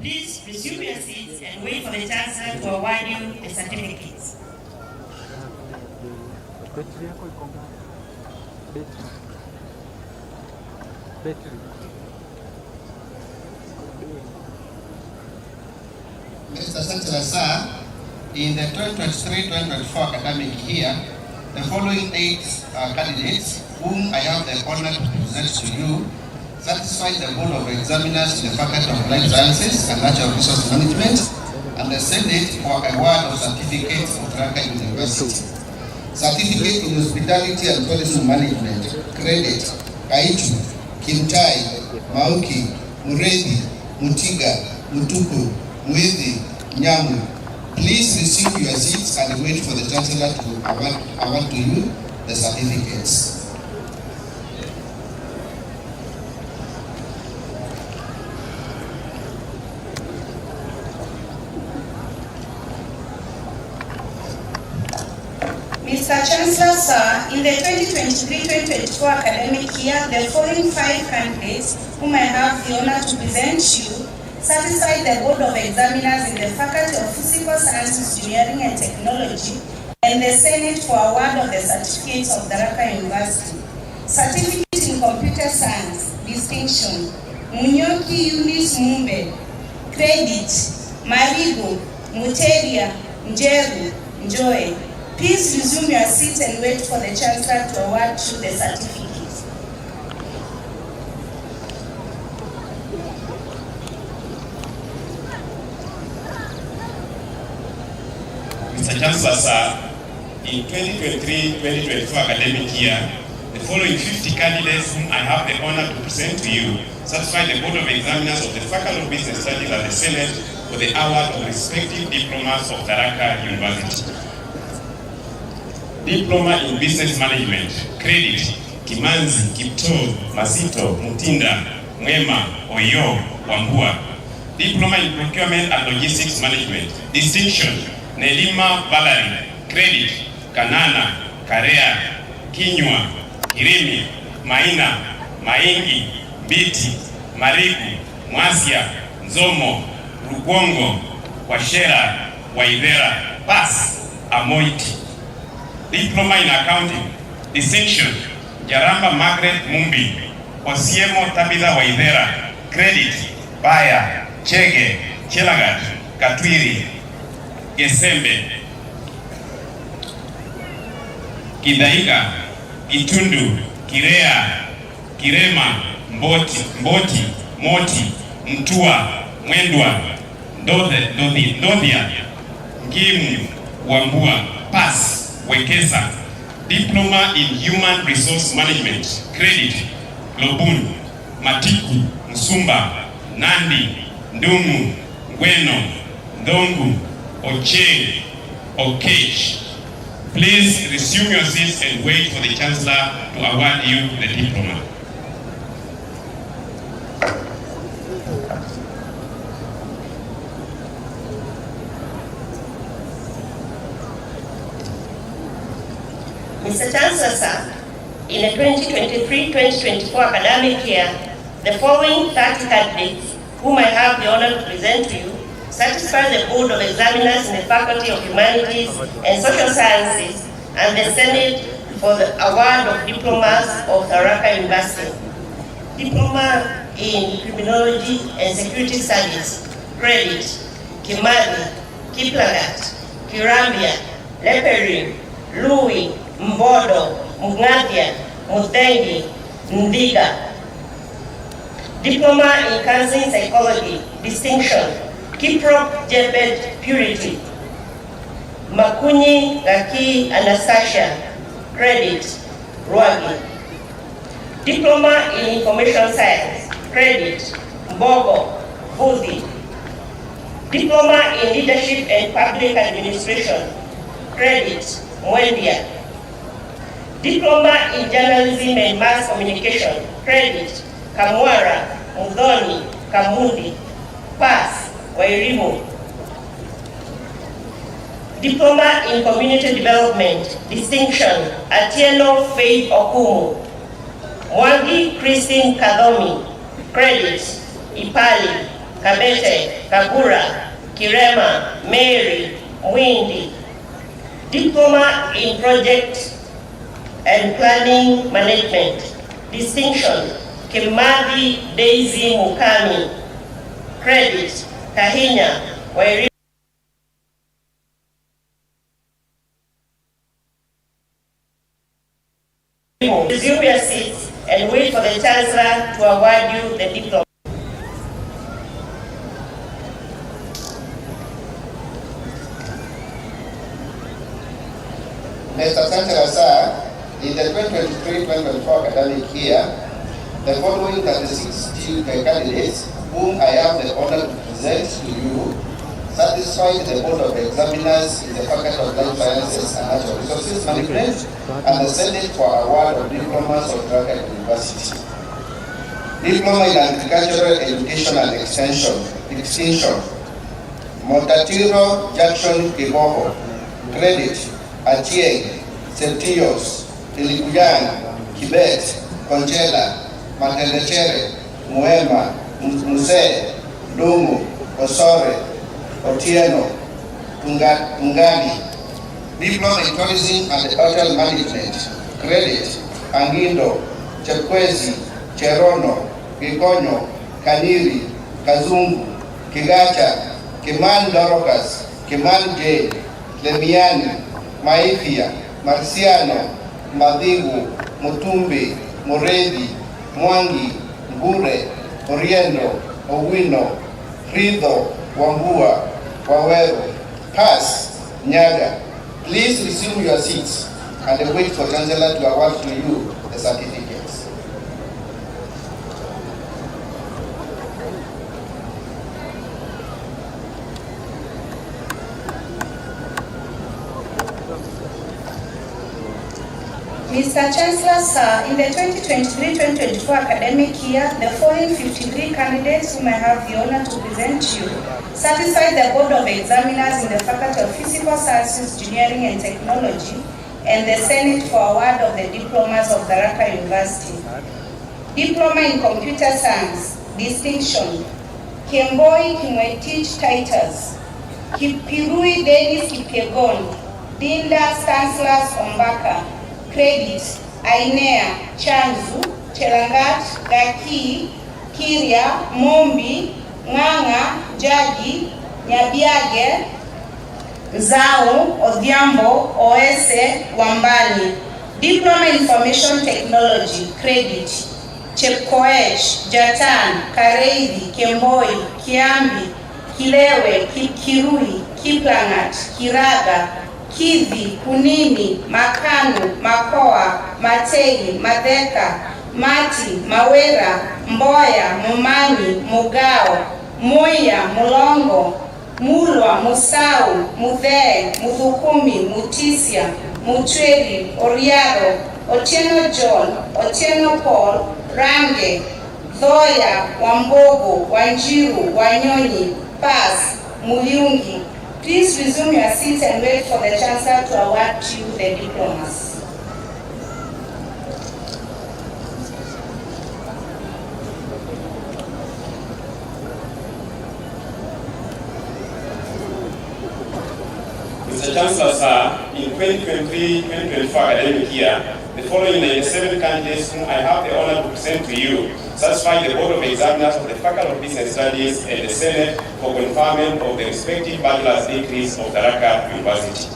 Please resume your seats and wait for the Chancellor to award you the certificates. Mr. Chancellor, sir, in the 2023-2024 academic year, the following 8 candidates, whom I have the honor to present to you, satisfied the Board of Examiners in the Faculty of Life Sciences and Natural Resource Management and the Senate for award of certificates of Tharaka University. Certificate in Hospitality and Tourism Management, credit, Kaichu, Kimtai, Mauki, Muredi, Mutiga, Mutuku, Mwezi, Nyamu. Please resume your seats and wait for the Chancellor to award to you the certificates. Mr. Chancellor, sir, in the 2023-2024 academic year, the following 5 candidates, whom I have the honor to present you, satisfied the Board of Examiners in the Faculty of Physical Sciences, Engineering and Technology and the Senate for award of the certificates of Tharaka University. Certificate in Computer Science, distinction, Munyoki Eunice Mumbe, credit, Marigo, Muteria, Njeru, Njoe. Please resume your seats and wait for the Chancellor to award you the certificates. Mr. Chancellor, sir, in 2023-2024 academic year, the following 50 candidates whom I have the honor to present to you satisfy the Board of Examiners of the Faculty of Business Studies and the Senate for the award of respective diplomas of Tharaka University. Diploma in Business Management, credit, Kimanzi, Kipto, Masito, Mutinda, Mwema, Oyo, Wambua. Diploma in Procurement and Logistics Management, distinction, Nelima Valerie, credit, Kanana, Karea, Kinywa, Kirimi, Maina, Maingi, Biti, Marigu, Mwasia, Nzomo, Rugongo, Washera, Waivera, Pass, Amoiti. Diploma in Accounting, distinction, Jaramba Margaret Mumbi, Osiemo Tabitha Waivera, credit, Baya, Chege, Chelagat, Katwiri, Gesembe, Kidaiga, Gitundu, Kirea, Kirema, Mboti, Moti, Mtua, Mwendwa, Ndodhia, Ngimu, Wambua, Pass, Wekesa. Diploma in Human Resource Management, credit, Lobun, Matiku, Msumba, Nandi, Ndungu, Gweno, Ndongu, Oche, Okech. Please resume your seats and wait for the Chancellor to award you the diploma. Mr. Chancellor, sir, in the 2023-2024 academic year, the following 30 candidates, whom I have the honor to present to you, satisfy the Board of Examiners in the Faculty of Humanities and Social Sciences and the Senate for the award of diplomas of Tharaka University. Diploma in Criminology and Security Studies, credit, Kimani, Kiplagat, Kirambia, Leperi, Louis, Mbodo, Mugadia, Mutengi, Ndiga. Diploma in Counseling Psychology, distinction, Kiprop Jebet Purity, Makunyi Gaki Anastasia, credit, Rwagi. Diploma in Information Science, credit, Mbogo, Buzi. Diploma in Leadership and Public Administration, credit, Mwendia. Diploma in Journalism and Mass Communication, credit, Kamwara, Mudhoni, Kamundi, Pass, Wairimu. Diploma in Community Development, distinction, Atieno Faith Okumu. Mwangi Christine Kadomi, credit, Ipali, Kabete, Kagura, Kirema, Mary, Mwindi. Diploma in Project and Planning Management. Distinction, Kimathi Daisy Mukami. Credit, Kahinya, Wairi. Resume your seats and wait for the Chancellor to award you the diploma. Mr. Chancellor, sir, in the 2023-2024 academic year, the following 36 candidates whom I have the honor to present to you satisfied the Board of Examiners in the Faculty of Life Sciences and Natural Resources Management and the Senate for award of diplomas of Tharaka University. Diploma in Agricultural Education and Extension, Montatiro Jackson Kiboho. Credit, Achieng, Septios, Ilikuyan, Kibet, Conchela, Matelechere, Muema, Muse, Lumu, Osore, Otieno, Tungani. Diploma in Tourism and Hotel Management. Credit, Angindo, Chekwezi, Cherono, Gikonyo, Kaniri, Kazungu, Kigacha, Kiman Dorokas, Kiman J, Lemiani, Maifia, Marciano, Madhigu, Mutumbi, Muredi, Mwangi, Mbure, Oriendo, Owino, Rido, Wambua, Waweru, Pass, Nyaga. Please resume your seats and wait for Chancellor to award to you the certificates. Mr. Chancellor, sir, in the 2023-2024 academic year, the following 53 candidates whom I have the honor to present to you satisfied the Board of Examiners in the Faculty of Physical Sciences, Engineering and Technology and the Senate for award of the diplomas of Tharaka University. Diploma in Computer Science, Distinction, Kemboi Kimwetich Titus, Kipirui Dennis Kipyegon, Dinda Stanislas Ombaka. Credit, Ainea, Chanzu, Chelangat, Gaki, Kiria, Mombi, Nganga, Jagi, Nyabiage, Zao, Odhiambo, Oese, Wambani. Diploma in Information Technology. Credit, Chepkoech, Jatan, Kareithi, Kemboi, Kiambi, Kilewe, Kirui, Kiplangat, Kiraga, Kivi, Kunini, Makanu, Makoa, Matei, Madeka, Mati, Mawera, Mboya, Mumani, Mugao, Muya, Mulongo, Mulwa, Musau, Mudhe, Muthukumi, Mutisia, Mutweri, Oriaro, Otieno John, Otieno Paul, Range, Thoya, Wambogo, Wanjiru, Wanyonyi, Pass, Muyungi. Please resume your seats and wait for the Chancellor to award you the diplomas. Mr. Chancellor, sir, in 2023-2024 academic year, the following 97 candidates whom I have the honor to present to you satisfy the Board of Examiners of the Faculty of Business Studies and the Senate for conferment of the respective bachelor's degrees of Tharaka University.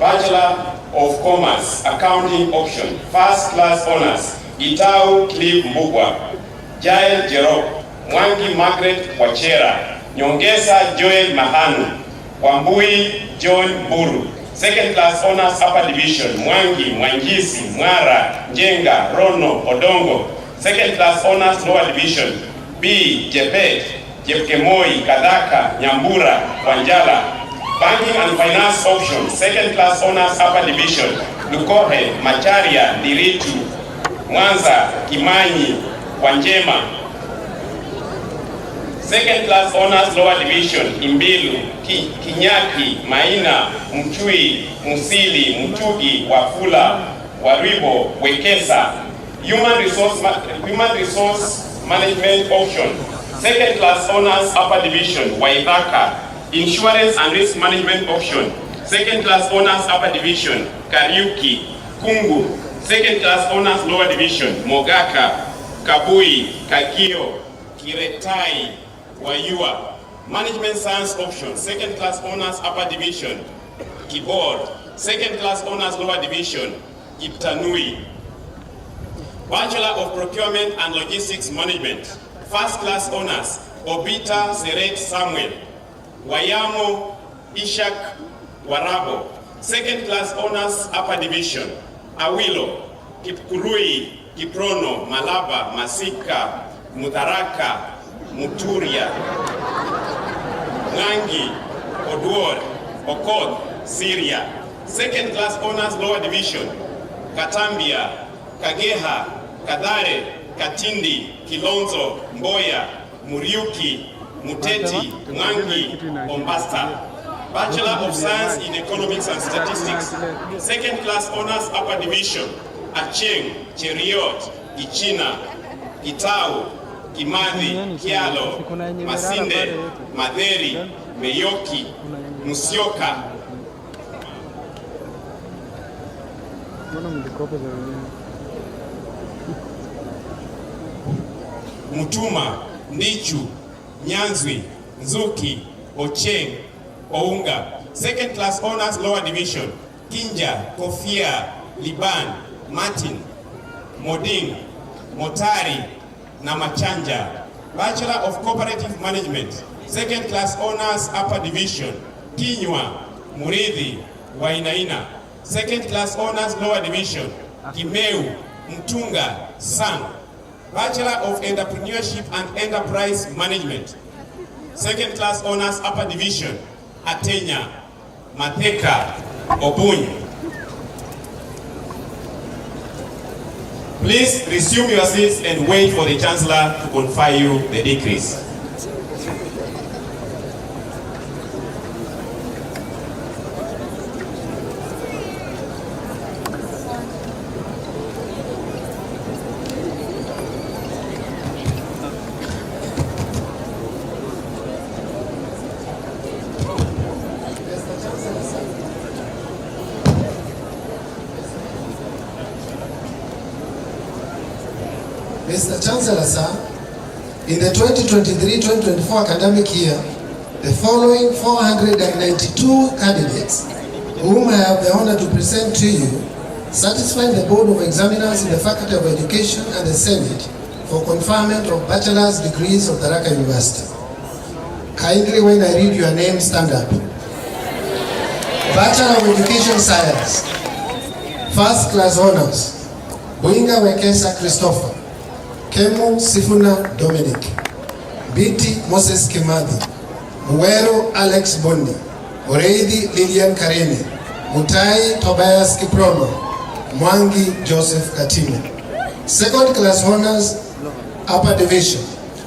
Bachelor of Commerce, Accounting Option, First Class Honors, Itau Cliff Mbugwa, Jael Jerop, Mwangi Margaret Wachera, Nyongesa Joel Mahanu, Wambui John Buru. Second Class Honors Upper Division, Mwangi, Mwangisi, Mwara, Njenga, Rono, Odongo. Second Class Honors Lower Division, B. Jepet, Jepkemoi, Kadaka, Nyambura, Wanjala. Banking and Finance Option, Second Class Honors Upper Division, Lukohe, Macharia, Ndiritu, Mwanza, Kimanyi, Wanjema. Second Class Honors Lower Division, Imbilu, Kinyaki, Maina, Mchui, Musili, Mchugi, Wafula, Waribo, Wekesa. Human Resource Management Option, Second class honors upper division, Waithaka, insurance and risk management option. Second class honors upper division, Kariuki, Kungu. Second class honors lower division, Mogaka, Kabui, Kagio, Kiretai, Wayua. Management science option, second class honors upper division, Kibor. Second class honors lower division, Iptanui. Bachelor of Procurement and Logistics Management, first class honors, Obita Seret Samuel, Wayamo Ishak Warabo. Second class honors upper division, Awilo, Kipkurui, Kiprono, Malaba, Masika, Mutaraka, Muturia, Ngangi, Oduor, Okoth, Syria. Second class honors lower division, Katambia, Kageha, Kadare, Katindi, Kilonzo, Mboya, Muriuki, Muteti, Ngangi, Ombasta. Bachelor of Science in Economics and Statistics. Second class honors upper division, Acheng, Cheriot, Ichina, Kitau, Kimathi, Kialo, Masinde, Maderi, Meyoki, Musioka. Mutuma, Ndichu, Nyanzwi, Nzuki, Ocheng, Ounga. Second class honors lower division, Kinja, Kofia, Liban, Martin, Moding, Motari, Namachanja. Bachelor of Cooperative Management. Second class honors upper division, Kinywa, Muridhi, Wainaina. Second class honors lower division, Kimeu, Mtunga, Sang. Bachelor of Entrepreneurship and Enterprise Management. Second class honors upper division, Atenya, Mateka, Obuny. Please resume your seats and wait for the Chancellor to confer you the decrees. Mr. Chancellor, sir, in the 2023-2024 academic year, the following 492 candidates, whom I have the honor to present to you, satisfied the Board of Examiners in the Faculty of Education and the Senate for conferment of bachelor's degrees of Tharaka University. Kindly, when I read your name, stand up. Bachelor of Education Science, First Class Honors, Buinga Wekesa Christopher, Kemu Sifuna Dominic, Biti Moses Kimathi, Muwero Alex Bondi, Oreidi Lilian Karene, Mutai Tobias Kiprono, Mwangi Joseph Katime. Second class honors, upper division,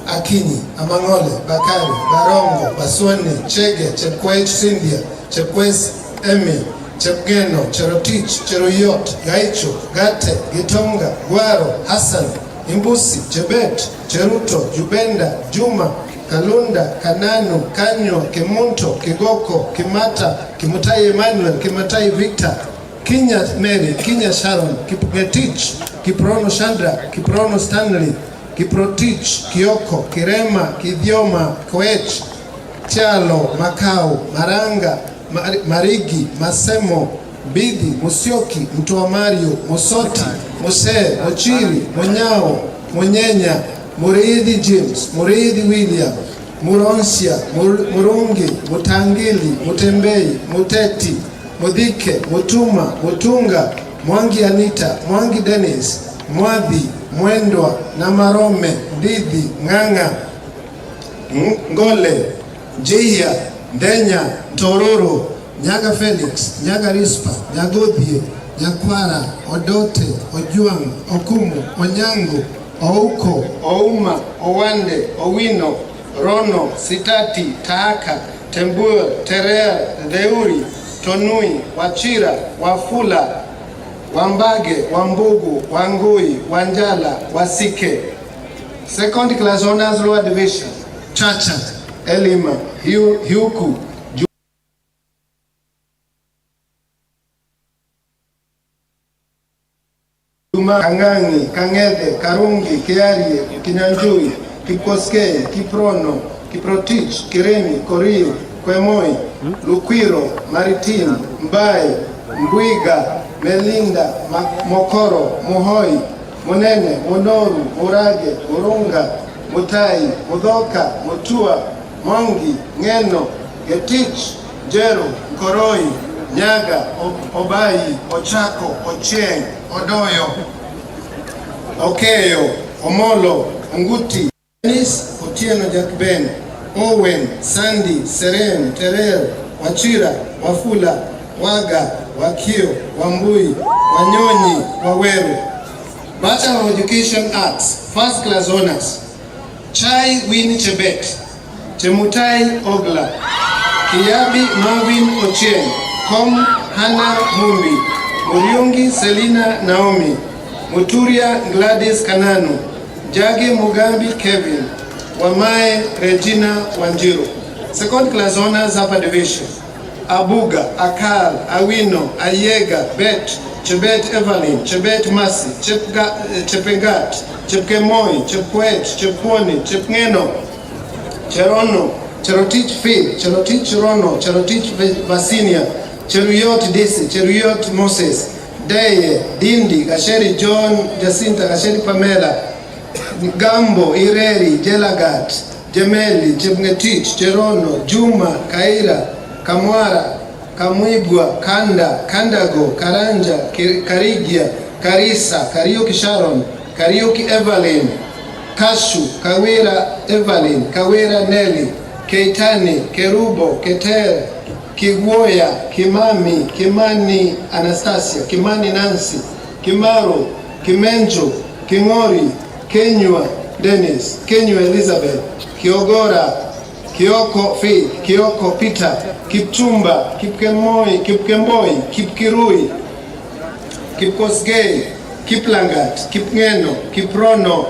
Akinyi, Amangole, Bakari, Barongo, Baswani, Chege, Chepkwech Cynthia, Chepkwes Emmy, Chepgeno, Cherotich, Cheroyot, Gaicho, Gate, Gitonga, Gwaro, Hassan, Imbusi, Chebet, Cheruto, Jubenda, Juma, Kalunda, Kananu, Kanyo, Kimunto, Kigoko, Kimata, Kimutai Emmanuel, Kimutai Victor, Kinya Mary, Kinya Sharon, Kipgetich, Kiprono Chandra, Kiprono Stanley, Kiprotich, Kioko, Kirema, Kidhioma, Koech, Tialo, Makau, Maranga, Marigi, Masemo, Bidi, Musioki, Mtua Mario, Musoti, Muse, Mochiri, Monyao, Monyenya, Mureidi James, Mureidi William, Muronsia, Murungi, Mutangili, Mutembei, Muteti, Mudike, Mutuma, Mutunga, Mwangi Anita, Mwangi Dennis, Mwadhi, Mwendwa, Namarome, Didi, Nganga, Ngole, Jia, Denya, Tororo, Nyaga Felix, Nyaga Rispa, Nyagodhie, Nyakwara, Odote, Ojuang, Okumu, Onyango, Ouko, Ouma, Owande, Owino, Rono, Sitati, Taaka, Tembur, Terea, Deuri, Tonui, Wachira, Wafula, Wambage, Wambugu, Wangui, Wanjala, Wasike. Second class honors lower division, Chacha, Elima, Hiuku, Juma, Kangangi, Kangede, Karungi, Kiarie, Kinyanjui, Kipkoskei, Kiprono, Kiprotich, Kiremi, Korio, Kwemoi, Lukwiro, Maritim, Mbae, Mbwiga, Melinda, Mokoro, Muhoi, Munene, Munoru, Murage, Murunga, Mutai, Mudhoka, Mutua, Mongi, Ngeno, Getich, Jero, Koroi, Nyaga, Obai, Ochako, Ochieng, Odoyo, Okeyo, Omolo, Nguti, Dennis, Otieno Jakben, Owen, Sandy, Seren, Terer, Wachira, Wafula, Waga, Wakio, Wambui, Wanyonyi, Waweru. Bachelor of Education Arts, First Class Honors, Chai Winnie Chebet, Chemutai Ogla, Kiyabi Marvin Ochieng, Kom Hannah Mumbi, Muriungi Selina Naomi, Muturia Gladys Kananu, Jagi Mugambi Kevin, Wamae Regina Wanjiru. Second Class Honors Upper Division, Abuga, Akal, Awino, Ayega, Bet, Chebet Evelyn, Chebet Masi, Chepengat, Chepkemoi, Chepkwet, Chepwoni, Chepngeno, Cherono, Cherotich Phil, Cherotich Rono, Cherotich Vasinia, Cheruyot Desi, Cheruyot Moses, Deye, Dindi, Gasheri John, Jacinta, Gasheri Pamela, Gambo, Ireri, Jelagat, Jemeli, Chepngetich, Cherono, Juma, Kaira, Kamwara, Kamwibwa, Kanda, Kandago, Karanja, Karigia, Karisa, Kariuki Sharon, Kariuki Evelyn, Kashu, Kawira Evelyn, Kawira Nelly, Keitani, Kerubo, Keter, Kigwoya, Kimami, Kimani Anastasia, Kimani Nancy, Kimaro, Kimenjo, Kingori, Kenywa Dennis, Kenywa Elizabeth, Kiogora, Kioko Faith, Kioko Peter, Kipchumba, Kipkemboi, Kipkirui, Kipkosgei, Kiplangat, Kipngeno, Kiprono,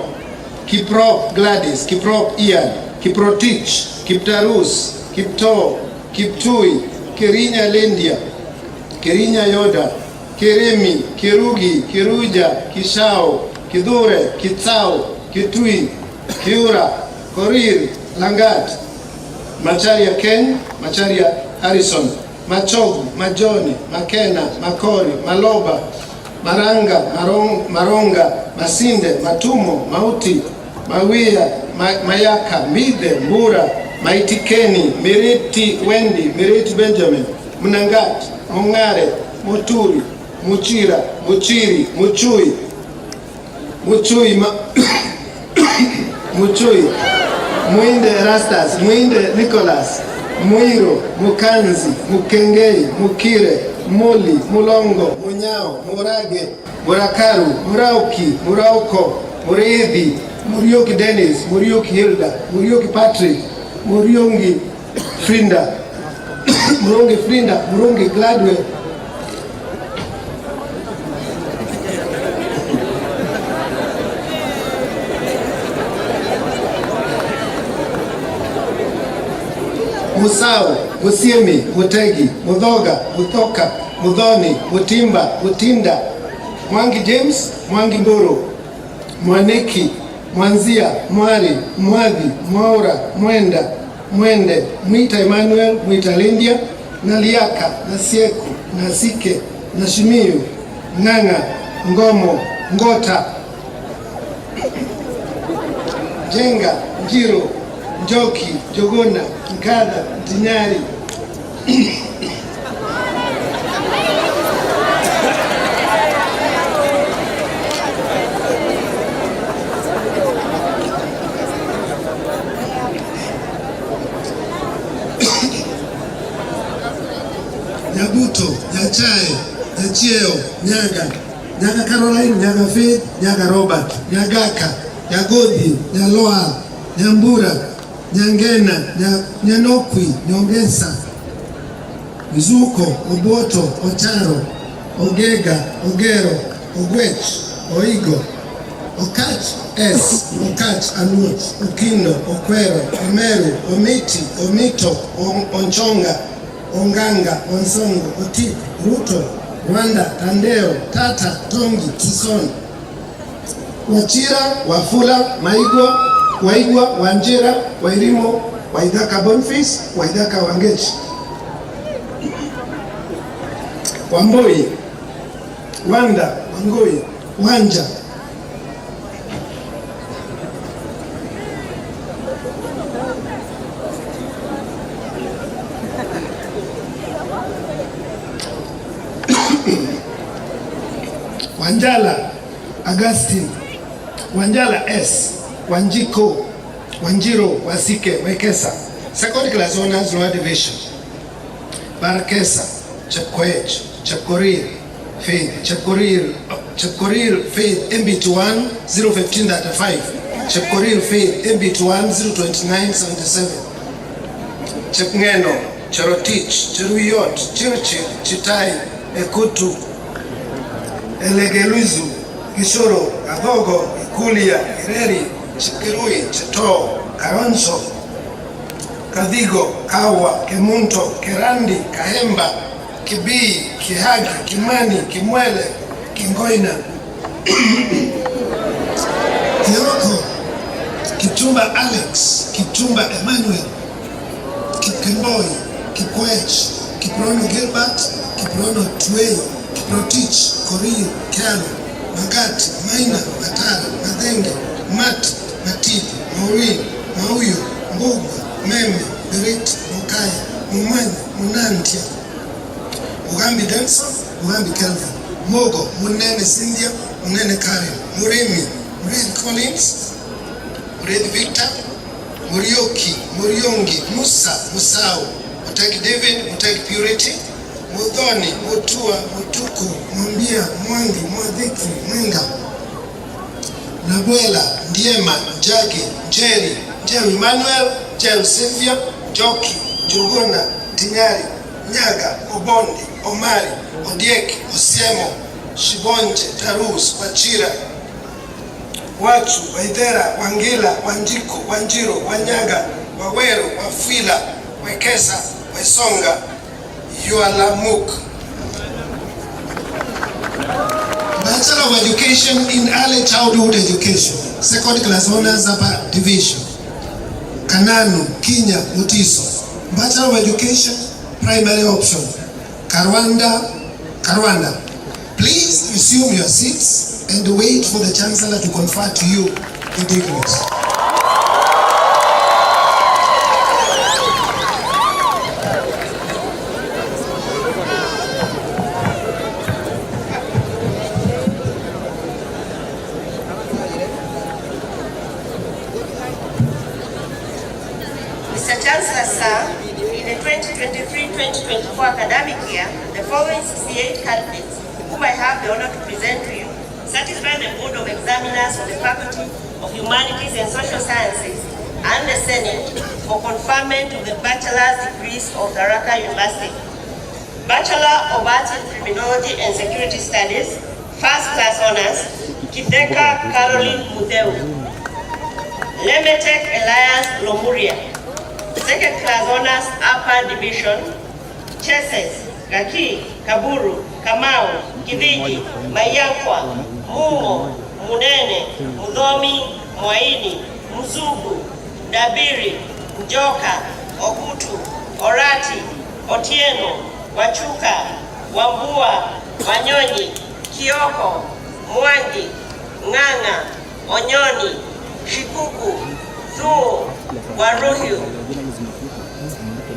Kiprop Gladys, Kiprop Ian, Kiprotich, Kiptarus, Kipto, Kiptui, Kirinya Lindia, Kirinya Yoda, Kiremi, Kirugi, Kiruja, Kishao, Kidure, Kitsao, Kitui, Kiura, Korir, Langat, Macharia Ken, Macharia Harrison, Machogu, Majoni, Makena, Makori, Maloba, Maranga, Maronga, Masinde, Matumo, Mauti, Mawia, Mayaka, Mide, Mbura, Maitikeni, Miriti Wendy, Miriti Benjamin, Munangat, Mungare, Muturi, Muchira, Muchiri, Muchui, Muchui, Muchui, Muinde Rastas, Muinde Nicholas, Muiro, Mukanzi, Mukengei, Mukire, Muli, Mulongo, Munyao, Murage, Murakaru, Murauki, Murauko, Mureithi, Murioki Dennis, Murioki Hilda, Murioki Patrick, Muriongi Frinda, Murungi Frinda, Murungi Gladwell, Musau, Musiemi, Mutegi, Mudhoga, Muthoka, Mudhoni, Mutimba, Mutinda, Mwangi James, Mwangi Mburu, Mwaniki, Mwanzia, Mwari, Mwadhi, Mwaura, Mwenda, Mwende, Mwita Emmanuel, Mwita Lindia, Naliaka, Nasieku, Nasike, Nashimiyu, Ng'ang'a, Ngomo, Ngota, Jenga, Njiro, Njoki, Jogona, Nkada, Tinyari, Nyabuto, Nyachae, Nyachieo, Nyaga, Nyaga Caroline, Nyaga Faith, Nyaga Robert, Nyagaka, Nyagodhi, Nyaloa, Nyambura, Nyangena, Nyanokwi, Nyongesa, Mizuko, Oboto, Ocharo, Ogega, Ogero, Ogwech, Oigo, Okach, S. Okach, Anuch, Okindo, Okwero, Omeru, Omiti, Omito, Onchonga, Onganga, Onsongo, Otip, Ruto, Rwanda, Tandeo, Tata, Tongi, Kison, Wachira, Wafula, Maigwa, Waigwa, Wanjira, Wairimo, Waidaka Boniface, Waidaka Wangechi, Wamboi, Wanda, Wangoi, Wanja, Wanjala, Augustine, Wanjala S, Wanjiko, Wanjiro, Wasike, Wekesa, second class honors lower division, Barakesa, Chepkoech, Chepkorir, Faith, Chepkorir, Faith, MB21, 01535, Chepkorir, Faith, MB21, 02977, Chepngeno, Cherotich, Cheruyot, Chirchir, Chitai, Ekutu, Elegeluizu, Gishoro, Agogo, Ikulia, Ireri, Chikirui, Chito, Karonso, Kadigo, Kawa, Kemunto, Kerandi, Kahemba, Kibii, Kihagi, Kimani, Kimwele, Kingoina, Kioko, Kitumba Alex, Kitumba Emmanuel, Kipkemboi, Kikwech, Kiprono Gilbert, Kiprono Tuei, Kiprotich, Korir, Kiano, Magati, Maina, Matara, Madenge, Mat, Matip, Maureen, Mauyo, Mbugu, Meme, Berit, Mukaya, Mumani, Munantia, Mugambi Denson, Mugambi Kelvin, Mogo, Munene Cynthia, Munene Karen, Murimi, Murid Collins, Murid Victor, Murioki, Muriongi, Musa, Musau, Mutaki David, Mutaki Purity, Mudhoni, Mutua, Mutuku, Mwambia, Mwangi, Mwadhiki, Mwenga, Nabuela, Ndiema, Njagi, Njeri, Njeri Emmanuel, Njeri Sylvia, Joki, Njuguna, Tinyari, Nyaga, Obondi, Omari, Odieki, Osiemo, Shibonje, Tarus, Wachira, Wachu, Waidera, Wangila, Wanjiko, Wanjiro, Wanyaga, Waweru, Wafila, Wekesa, Wesonga, Yualamuk. Bachelor of Education in Early Childhood Education, second class honors upper division, Kananu, Kinya, Mutiso. Bachelor of Education, primary option, Karwanda. Please resume your seats and wait for the Chancellor to confer to you the degrees. Mr. Chancellor, sir, in the 2023-2024 academic year, the following 68 candidates, whom I have the honor to present to you, satisfy the Board of Examiners of the Faculty of Humanities and Social Sciences and the Senate for conferment of the bachelor's degrees of Tharaka University. Bachelor of Arts in Criminology and Security Studies, first class honors, Kideka Caroline Mudeu. Lemetech Elias Lomuria, second class honors, upper division, Cheses, Gaki, Kaburu, Kamau, Kiviji, Mayankwa, Mumo, Munene, Mudhomi, Mwaini, Mzugu, Dabiri, Njoka, Okutu, Orati, Otieno, Wachuka, Wambua, Wanyonyi, Kioko, Mwangi, Ng'ang'a, Onyoni, Shikuku, Thuo, Waruhiu.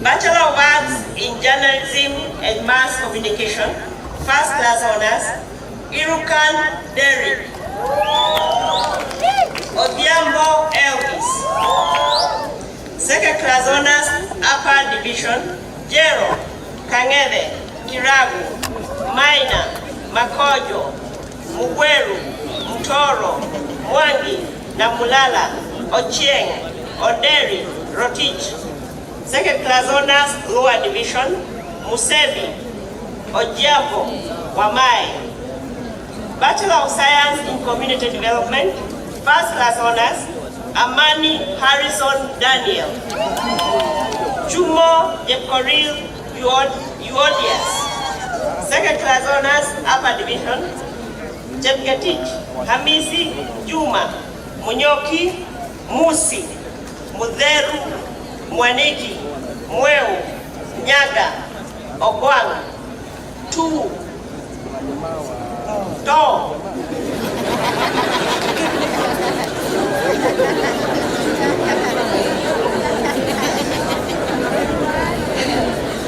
Bachelor of Arts in Journalism and Mass Communication, first class honors, Irukan Derrick. Odhiambo Elvis. Second class honors, upper division, Jero, Kang'ethe, Kiragu, Maina, Makojo, Mugweru, Mtoro, Mwangi, Namulala, Ochieng, Oderi, Rotich. Second class honors, lower division, Musevi, Ojiambo, Wamai. Bachelor of Science in Community Development, First class honors, Amani Harrison Daniel. Jumo Jepkoril Euodias. Second class honors, upper division, Jepgetich Hamisi Juma. Munyoki Musi. Mutheru Mwaniki Mweu Nyaga Ogwang. Tu Do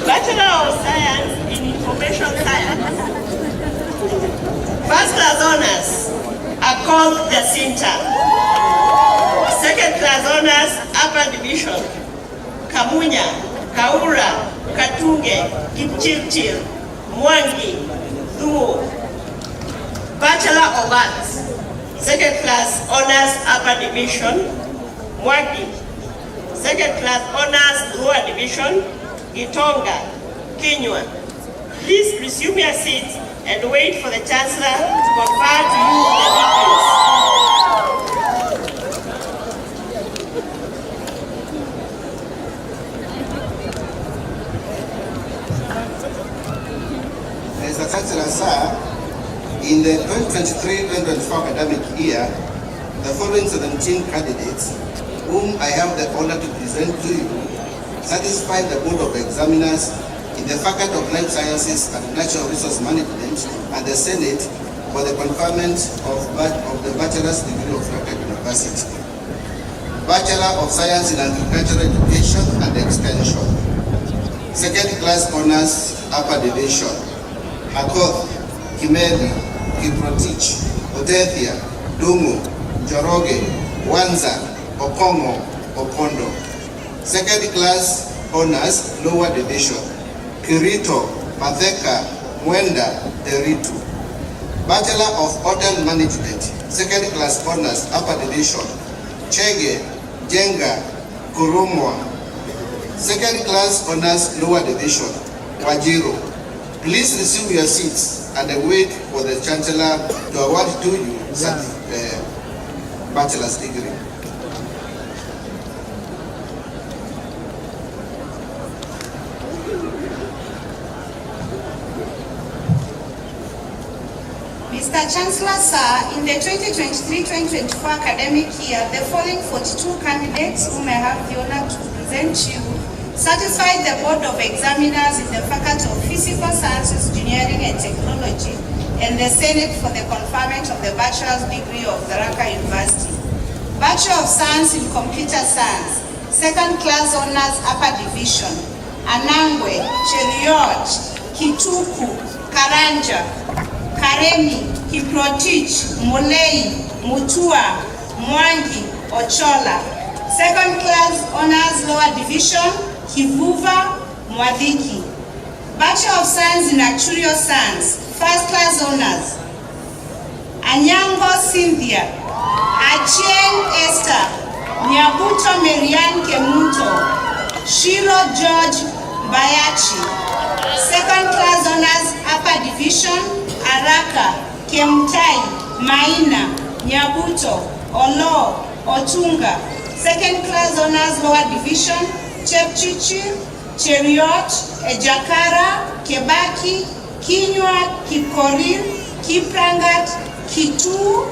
Bachelor of Science in Information Science. First class honors, Akol Jacinta. Second class honors, upper division, Kamunya, Kaura, Katunge, Kipchirchir, Mwangi, Thuo. Bachelor of Arts, second class honors, upper division, Mwangi. Second class honors, lower division, Gitonga, Kinywa. Please resume your seats and wait for the Chancellor to confer to you the degrees. Mr. Chancellor, sir, in the 2023-2024 academic year, the following 17 candidates, whom I have the honor to present to you, satisfied the Board of Examiners in the Faculty of Life Sciences and Natural Resource Management and the Senate for the conferment of the bachelor's degree of Dhaka University. Bachelor of Science in Agricultural Education and Extension. Second class honors, upper division. Akoth, Kimeli, Kiprotich, Odethia, Dungu, Njoroge, Wanza, Okomo, Opondo. Second class honors, lower division. Kirito, Matheka, Mwenda, Deritu. Bachelor of Hotel Management, second class honors, upper division. Chege, Jenga, Kurumwa. Second class honors, lower division. Wajiro. Please resume your seats and wait for the Chancellor to award to you bachelor's degree. Mr. Chancellor, sir, in the 2023-2024 academic year, the following 42 candidates whom I have the honor to present you satisfied the Board of Examiners in the Faculty of Physical Sciences, Engineering and Technology and the Senate for the conferment of the bachelor's degree of Dhaka University. Bachelor of Science in Computer Science, second class honors, upper division. Anangwe, Cheriot, Kituku, Karanja, Karemi, Kiprotich, Mulei, Mutua, Mwangi, Ochola. Second class honors, lower division, Kivuva, Mwadiki. Bachelor of Science in Actuarial Science, first class honors. Anyango Cynthia, Achieng Esther, Nyabuto Marian Kemuto, Shiro George Bayachi. Second class honors, upper division, Araka, Kemtai, Maina, Nyabuto, Olo, Otunga. Second class honors, lower division, Chepchichi, Cheriot, Ejakara, Kebaki, Kinywa, Kipkorir, Kiprangat, Kitu,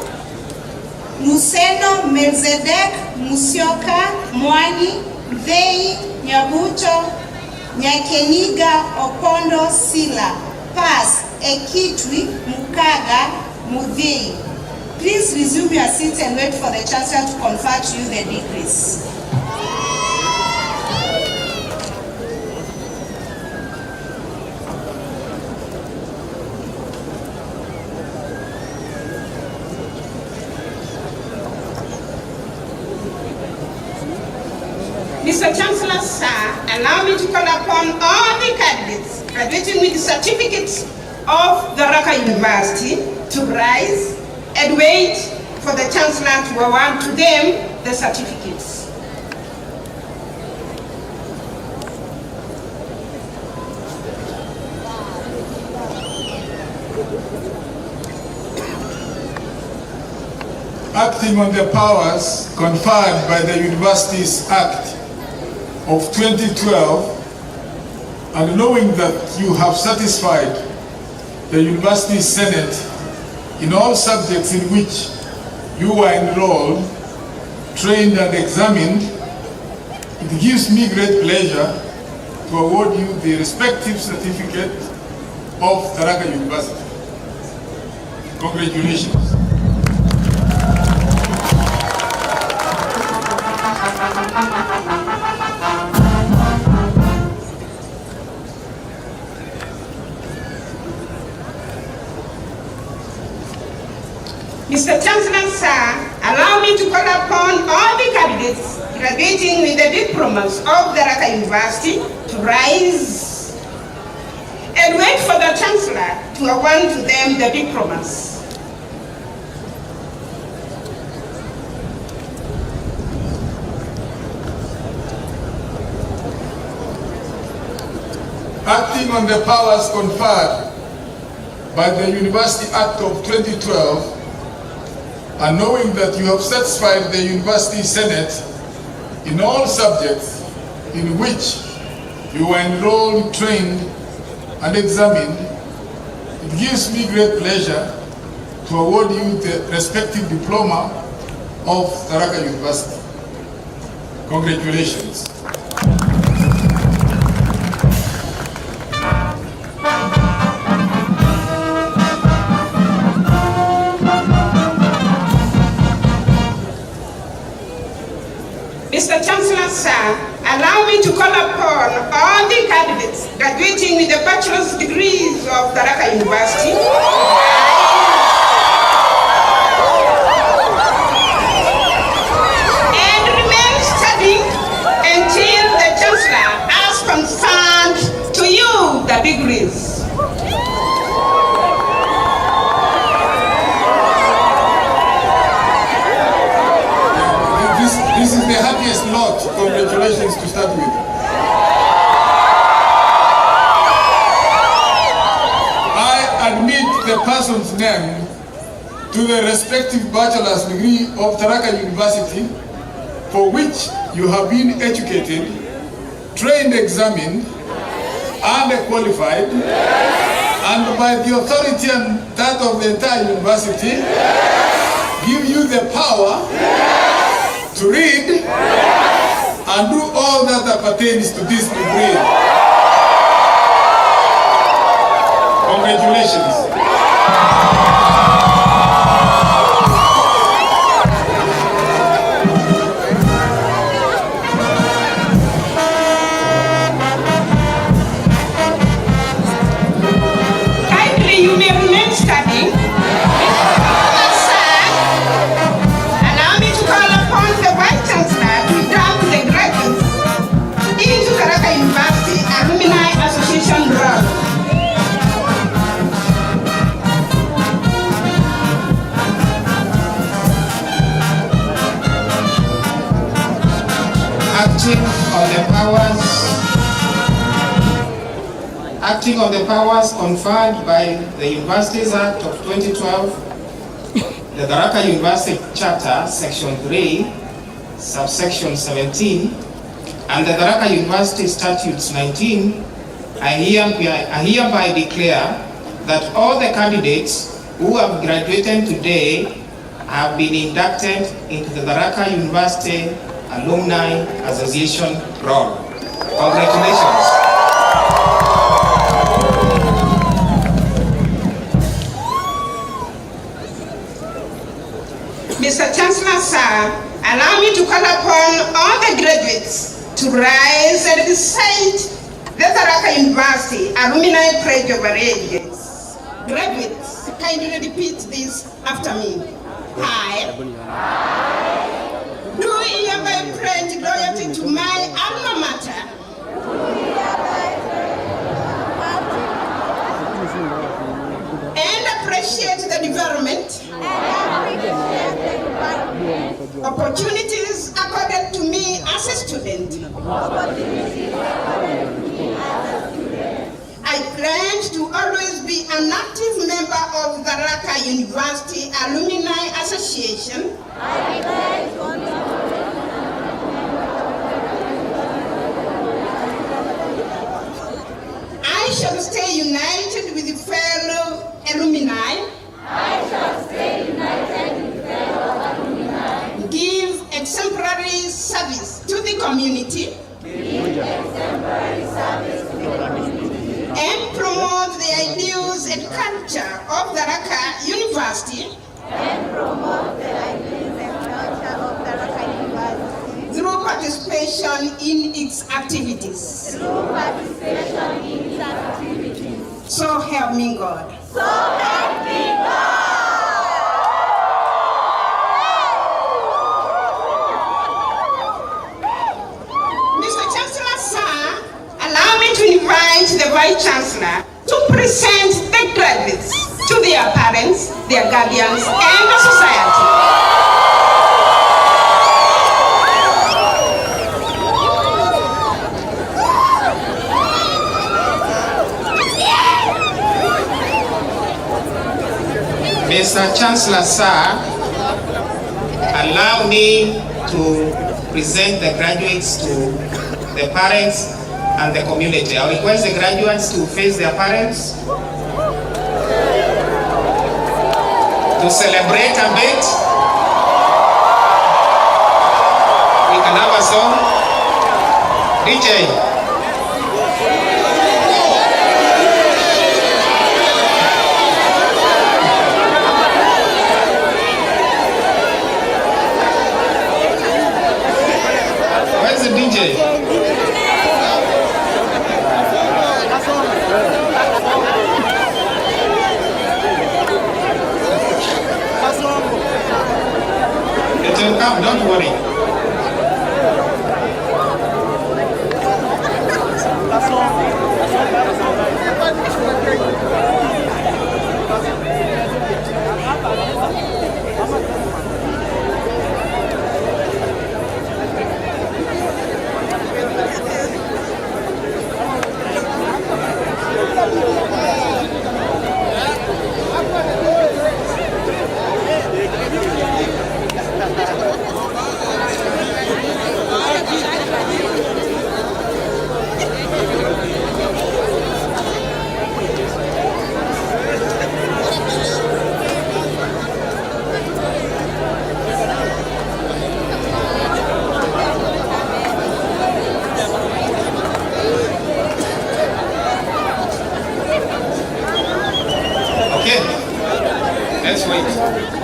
Museno, Melzedek, Musyoka, Mwani, Dhei, Nyabuto, Nyakeniga, Opondo, Sila, Pass, Ekitwi, Mukaga, Mudhei. Please resume your seats and wait for the Chancellor to confer to you the degrees. Mr. Chancellor, sir, allow me to call upon all the candidates graduating with the certificates of the Dhaka University to rise and wait for the Chancellor to award to them the certificates. Back acting on the powers conferred by the Universities Act of 2012, and knowing that you have satisfied the University Senate in all subjects in which you were enrolled, trained and examined, it gives me great pleasure to award you the respective certificate of Tharaka University. Congratulations. Mr. Chancellor, sir, allow me to call upon all the candidates graduating with the diplomas of Tharaka University to rise and wait for the Chancellor to award to them the diplomas. Acting on the powers conferred by the University Act of 2012, and knowing that you have satisfied the University Senate in all subjects in which you were enrolled, trained, and examined, it gives me great pleasure to award you the respective diploma of Tharaka University. Congratulations. Mr. Chancellor, sir, allow me to call upon all the candidates graduating with the bachelor's degrees of Tharaka University and remain studying until the Chancellor has conferred to you the degrees. This is the happiest lot. Congratulations to start with. I admit the person's name to the respective bachelor's degree of Tharaka University, for which you have been educated, trained, examined, and qualified, and by the authority and that of the entire university, give you the power to read and do all that pertains to this degree. Congratulations. Kindly, you may remain standing. Allow me to call upon the Vice Chancellor to grant the graduates into Tharaka University Alumni Association Board. Acting on the powers conferred by the Universities Act of 2012, the Tharaka University Charter, Section 3, Subsection 17, and the Tharaka University Statutes 19, I hereby declare that all the candidates who have graduated today have been inducted into the Tharaka University Alumni Association roll. Congratulations. Mr. Chancellor, sir, allow me to call upon all the graduates to rise and recite the Tharaka University Alumni Pledge of Allegiance. Graduates, kindly repeat this after me. I do hereby pledge loyalty to my alma mater and appreciate the development opportunities accorded to me as a student. I pledge to always be an active member of Tharaka University Alumni Association. I shall stay united with the fellow alumni. Give exemplary service to the community. And promote the ideals and culture of Tharaka University. Through participation in its activities. So help me God. Mr. Chancellor, sir, allow me to invite the Vice Chancellor to present the graduates to their parents, their guardians, and the society. Mr. Chancellor, sir, allow me to present the graduates to the parents and the community. I request the graduates to face their parents, to celebrate a bit. We can have a song. DJ. Where's the DJ? It will come, don't worry. Okay, let's wait.